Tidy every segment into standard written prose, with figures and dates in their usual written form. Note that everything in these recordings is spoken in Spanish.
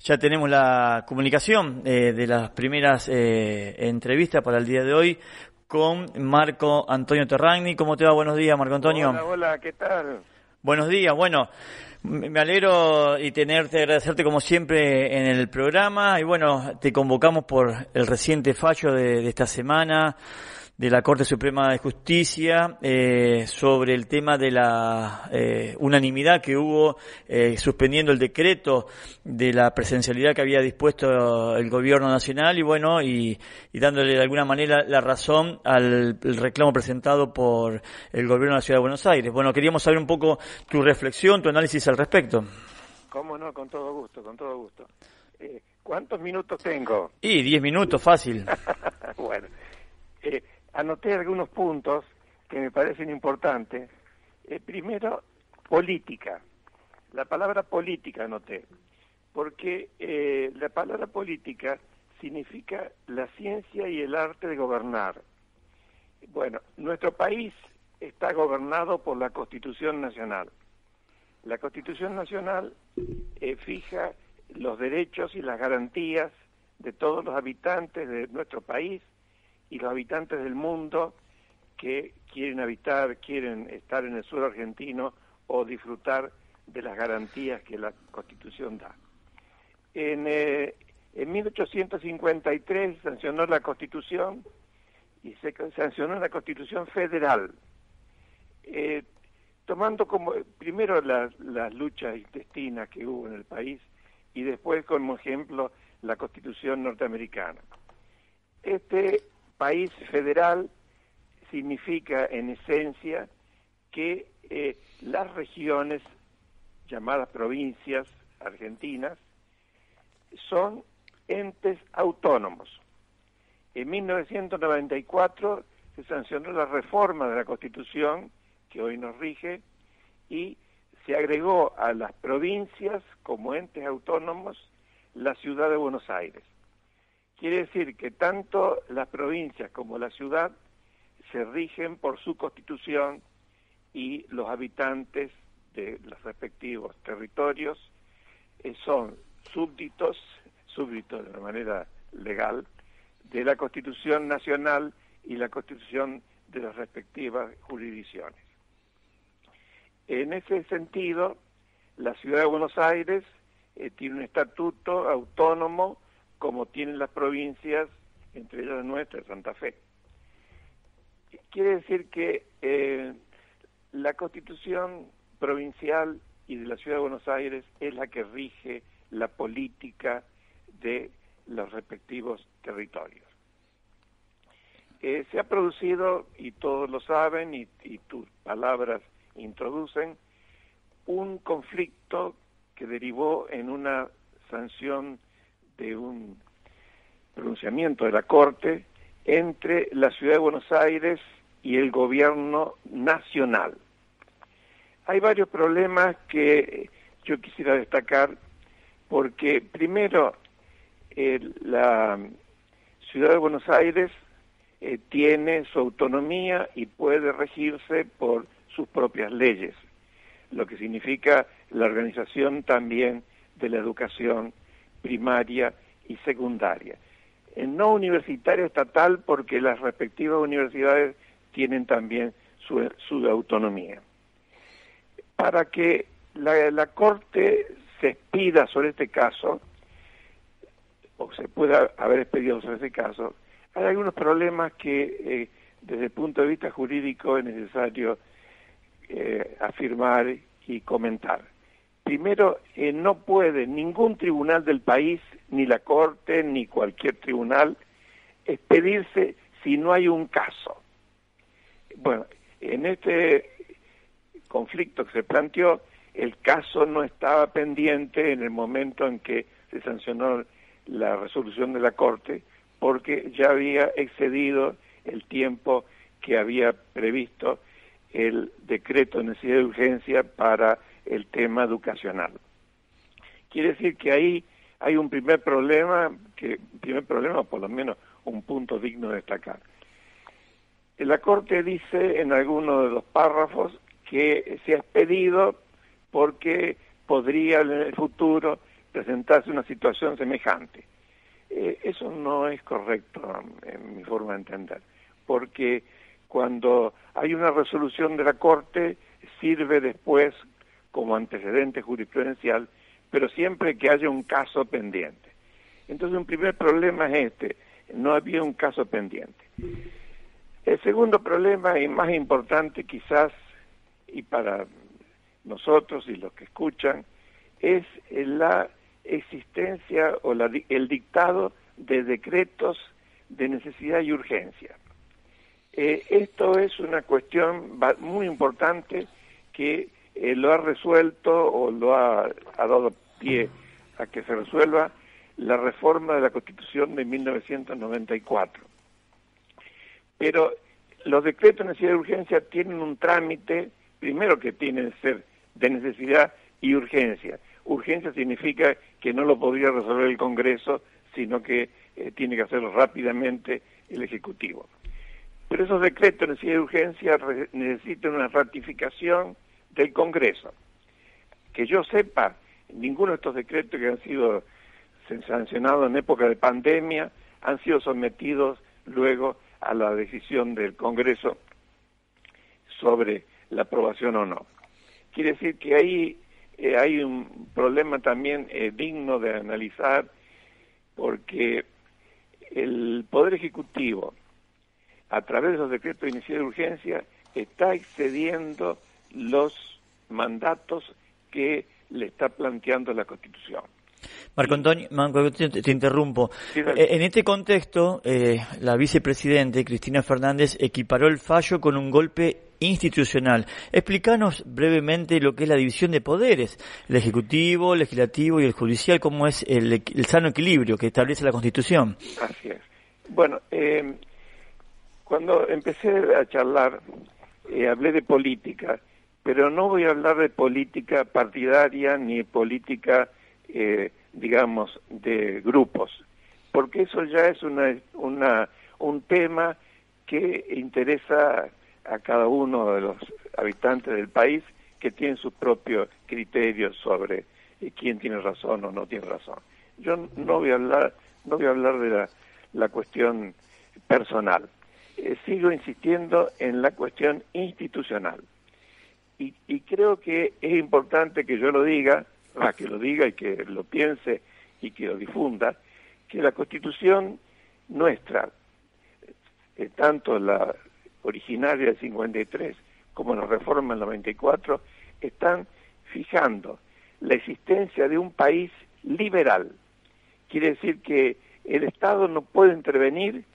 Ya tenemos la comunicación de las primeras entrevistas para el día de hoy con Marco Antonio Terragni. ¿Cómo te va? Buenos días, Marco Antonio. Hola, ¿qué tal? Buenos días. Bueno, me alegro y agradecerte como siempre en el programa. Y bueno, te convocamos por el reciente fallo de esta semana de la Corte Suprema de Justicia sobre el tema de la unanimidad que hubo suspendiendo el decreto de la presencialidad que había dispuesto el gobierno nacional y bueno, y dándole de alguna manera la razón al reclamo presentado por el gobierno de la Ciudad de Buenos Aires. Bueno, queríamos saber un poco tu reflexión, tu análisis al respecto. Cómo no, con todo gusto, con todo gusto. ¿Cuántos minutos tengo? Y 10 minutos, fácil. Bueno, anoté algunos puntos que me parecen importantes. Primero, política. La palabra política anoté, porque la palabra política significa la ciencia y el arte de gobernar. Bueno, nuestro país está gobernado por la Constitución Nacional. La Constitución Nacional fija los derechos y las garantías de todos los habitantes de nuestro país y los habitantes del mundo que quieren estar en el suelo argentino o disfrutar de las garantías que la Constitución da. En 1853 se sancionó la Constitución y se sancionó la Constitución Federal, tomando como primero las luchas intestinas que hubo en el país y después como ejemplo la Constitución norteamericana. Este país federal significa en esencia que las regiones llamadas provincias argentinas son entes autónomos. En 1994 se sancionó la reforma de la Constitución que hoy nos rige y se agregó a las provincias como entes autónomos la ciudad de Buenos Aires. Quiere decir que tanto las provincias como la ciudad se rigen por su constitución y los habitantes de los respectivos territorios son súbditos de la manera legal, de la Constitución Nacional y la Constitución de las respectivas jurisdicciones. En ese sentido, la Ciudad de Buenos Aires tiene un estatuto autónomo como tienen las provincias, entre ellas la nuestra, Santa Fe. Quiere decir que la Constitución provincial y de la Ciudad de Buenos Aires es la que rige la política de los respectivos territorios. Se ha producido, y todos lo saben, y tus palabras introducen, un conflicto que derivó en una sanción de un pronunciamiento de la Corte entre la Ciudad de Buenos Aires y el gobierno nacional. Hay varios problemas que yo quisiera destacar, porque primero, la Ciudad de Buenos Aires tiene su autonomía y puede regirse por sus propias leyes, lo que significa la organización también de la educación primaria y secundaria. No universitaria estatal, porque las respectivas universidades tienen también su autonomía. Para que la Corte se expida sobre este caso, o se pueda haber expedido sobre este caso, hay algunos problemas que desde el punto de vista jurídico es necesario afirmar y comentar. Primero, no puede ningún tribunal del país, ni la Corte, ni cualquier tribunal, expedirse si no hay un caso. Bueno, en este conflicto que se planteó, el caso no estaba pendiente en el momento en que se sancionó la resolución de la Corte, porque ya había excedido el tiempo que había previsto el decreto de necesidad de urgencia para el tema educacional. Quiere decir que ahí hay un primer problema, o por lo menos un punto digno de destacar. La Corte dice en alguno de los párrafos que se ha expedido porque podría en el futuro presentarse una situación semejante. Eso no es correcto en mi forma de entender, porque cuando hay una resolución de la Corte sirve después como antecedente jurisprudencial, pero siempre que haya un caso pendiente. Entonces un primer problema es no había un caso pendiente. El segundo problema, y más importante quizás, y para nosotros y los que escuchan, es la existencia o el dictado de decretos de necesidad y urgencia. Esto es una cuestión muy importante que lo ha resuelto o lo ha dado pie a que se resuelva la reforma de la Constitución de 1994. Pero los decretos de necesidad y urgencia tienen un trámite, primero que tienen que ser de necesidad y urgencia. Urgencia significa que no lo podría resolver el Congreso, sino que tiene que hacerlo rápidamente el Ejecutivo. Pero esos decretos de necesidad y urgencia necesitan una ratificación del Congreso. Que yo sepa, ninguno de estos decretos que han sido sancionados en época de pandemia han sido sometidos luego a la decisión del Congreso sobre la aprobación o no. Quiere decir que ahí hay un problema también digno de analizar, porque el Poder Ejecutivo, a través de los decretos de necesidad de urgencia, está excediendo los mandatos que le está planteando la Constitución. Marco Antonio, te interrumpo. Sí, En este contexto, la vicepresidente Cristina Fernández equiparó el fallo con un golpe institucional. Explícanos brevemente lo que es la división de poderes, el Ejecutivo, el Legislativo y el Judicial, cómo es el sano equilibrio que establece la Constitución. Así es. Bueno, cuando empecé a charlar, hablé de política, pero no voy a hablar de política partidaria ni de política digamos, de grupos, porque eso ya es un tema que interesa a cada uno de los habitantes del país, que tienen sus propios criterios sobre quién tiene razón o no tiene razón. Yo no voy a hablar de la cuestión personal. Sigo insistiendo en la cuestión institucional. Y creo que es importante que yo lo diga, que lo diga y que lo piense y que lo difunda, que la Constitución nuestra, tanto la originaria del 53 como la reforma del 94, están fijando la existencia de un país liberal. Quiere decir que el Estado no puede intervenir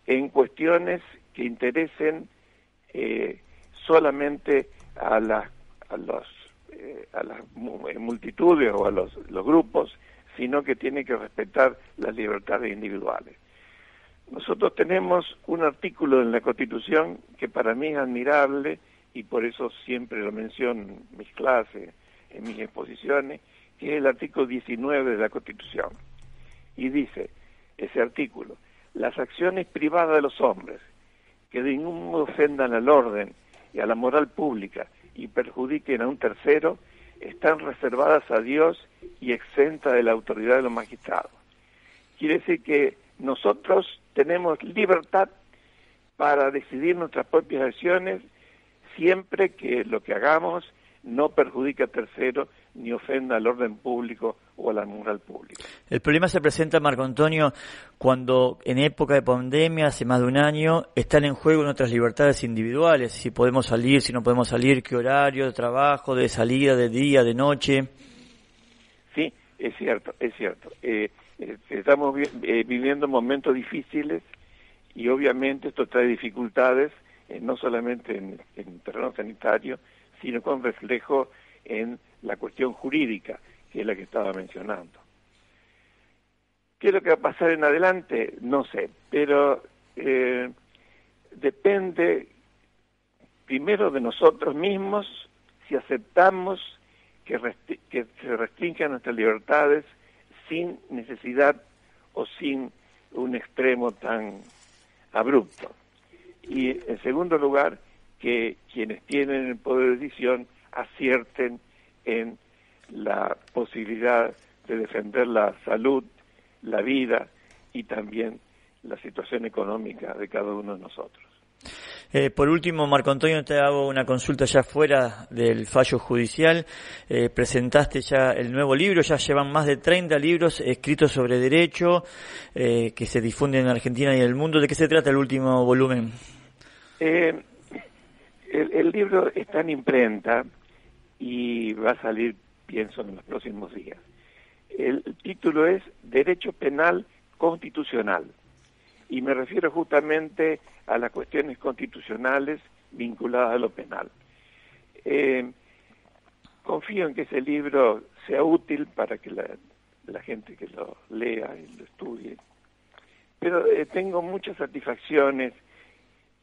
en cuestiones que interesen solamente a las multitudes o a los grupos, sino que tiene que respetar las libertades individuales. Nosotros tenemos un artículo en la Constitución que para mí es admirable, y por eso siempre lo menciono en mis clases, en mis exposiciones, que es el artículo 19 de la Constitución. Y dice ese artículo: las acciones privadas de los hombres que de ningún modo ofendan al orden y a la moral pública y perjudiquen a un tercero, están reservadas a Dios y exentas de la autoridad de los magistrados. Quiere decir que nosotros tenemos libertad para decidir nuestras propias acciones, siempre que lo que hagamos no perjudique a terceros ni ofenda al orden público o a la moral pública. El problema se presenta, Marco Antonio, cuando en época de pandemia, hace más de un año, están en juego nuestras libertades individuales, si podemos salir, si no podemos salir, qué horario de trabajo, de salida, de día, de noche. Sí, es cierto, es cierto. Estamos viviendo momentos difíciles y obviamente esto trae dificultades, no solamente en el terreno sanitario, sino con reflejo en la cuestión jurídica, que es la que estaba mencionando. ¿Qué es lo que va a pasar en adelante? No sé, pero depende primero de nosotros mismos, si aceptamos que se restrinjan nuestras libertades sin necesidad o sin un extremo tan abrupto. Y en segundo lugar, que quienes tienen el poder de decisión acierten en la posibilidad de defender la salud, la vida y también la situación económica de cada uno de nosotros. Por último, Marco Antonio, te hago una consulta ya fuera del fallo judicial. Presentaste ya el nuevo libro, ya llevan más de 30 libros escritos sobre derecho que se difunden en Argentina y en el mundo. ¿De qué se trata el último volumen? El libro está en imprenta y va a salir, pienso, en los próximos días. El título es Derecho Penal Constitucional y me refiero justamente a las cuestiones constitucionales vinculadas a lo penal. Confío en que ese libro sea útil para que la gente que lo lea y lo estudie, pero tengo muchas satisfacciones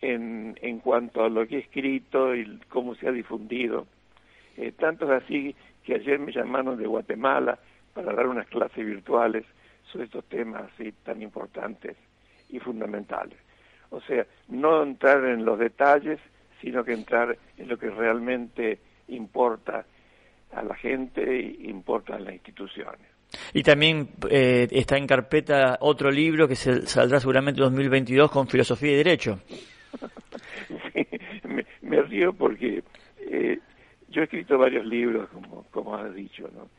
en cuanto a lo que he escrito y cómo se ha difundido. Tanto es así que ayer me llamaron de Guatemala para dar unas clases virtuales sobre estos temas así tan importantes y fundamentales. O sea, no entrar en los detalles, sino que entrar en lo que realmente importa a la gente e importa a las instituciones. Y también está en carpeta otro libro que saldrá seguramente en 2022 con Filosofía y Derecho. Sí, me río porque yo he escrito varios libros, como has dicho, ¿no?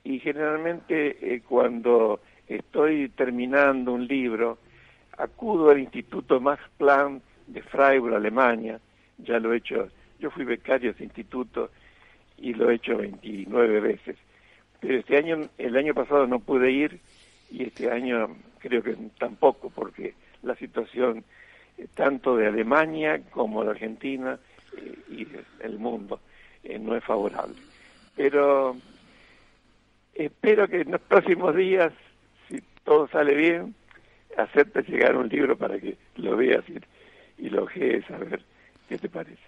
Y generalmente cuando estoy terminando un libro, acudo al Instituto Max Planck de Freiburg, Alemania. Ya lo he hecho, yo fui becario de ese instituto y lo he hecho 29 veces. Pero el año pasado no pude ir y este año creo que tampoco, porque la situación tanto de Alemania como de Argentina y del mundo no es favorable. Pero espero que en los próximos días, si todo sale bien, hacerte llegar un libro para que lo veas y lo ojees a ver qué te parece.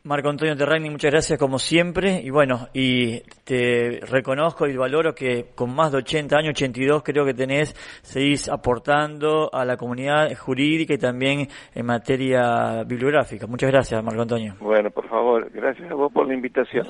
Marco Antonio Terragni, muchas gracias como siempre, y bueno, y te reconozco y valoro que con más de 80 años, 82 creo que seguís aportando a la comunidad jurídica y también en materia bibliográfica. Muchas gracias, Marco Antonio. Bueno, por favor, gracias a vos por la invitación.